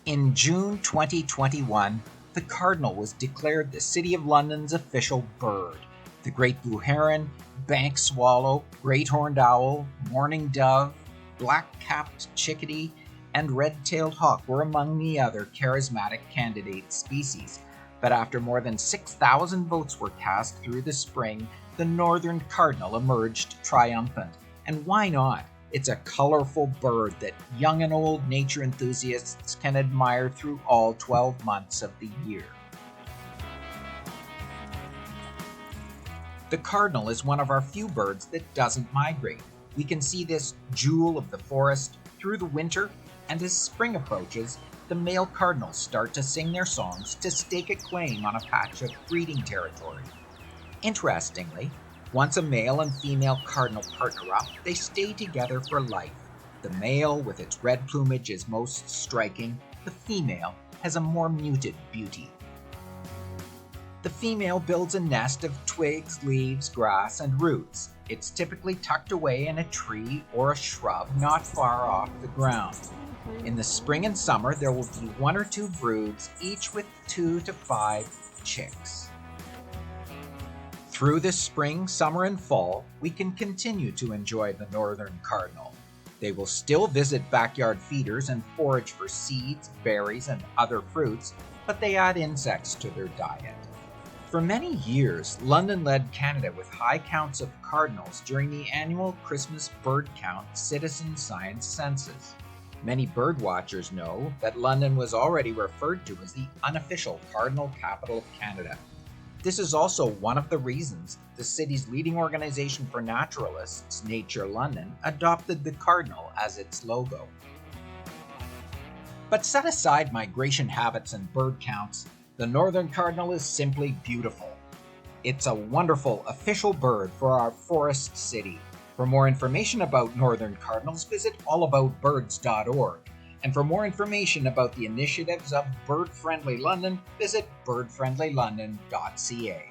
In June 2021, the cardinal was declared the City of London's official bird. The great blue heron, bank swallow, great horned owl, mourning dove, black-capped chickadee, and red-tailed hawk were among the other charismatic candidate species. But after more than 6,000 votes were cast through the spring, the northern cardinal emerged triumphant. And why not? It's a colorful bird that young and old nature enthusiasts can admire through all 12 months of the year. The cardinal is one of our few birds that doesn't migrate. We can see this jewel of the forest through the winter, and as spring approaches, the male cardinals start to sing their songs to stake a claim on a patch of breeding territory. Interestingly, once a male and female cardinal partner up, they stay together for life. The male, with its red plumage, is most striking. The female has a more muted beauty. The female builds a nest of twigs, leaves, grass, and roots. It's typically tucked away in a tree or a shrub not far off the ground. In the spring and summer, there will be 1 or 2 broods, each with 2 to 5 chicks. Through the spring, summer, and fall, we can continue to enjoy the northern cardinal. They will still visit backyard feeders and forage for seeds, berries, and other fruits, but they add insects to their diet. For many years, London led Canada with high counts of cardinals during the annual Christmas bird count citizen science census. Many birdwatchers know that London was already referred to as the unofficial cardinal capital of Canada. This is also one of the reasons the city's leading organization for naturalists, Nature London, adopted the cardinal as its logo. But set aside migration habits and bird counts, the northern cardinal is simply beautiful. It's a wonderful official bird for our forest city. For more information about northern cardinals, visit allaboutbirds.org. And for more information about the initiatives of Bird Friendly London, visit birdfriendlylondon.ca.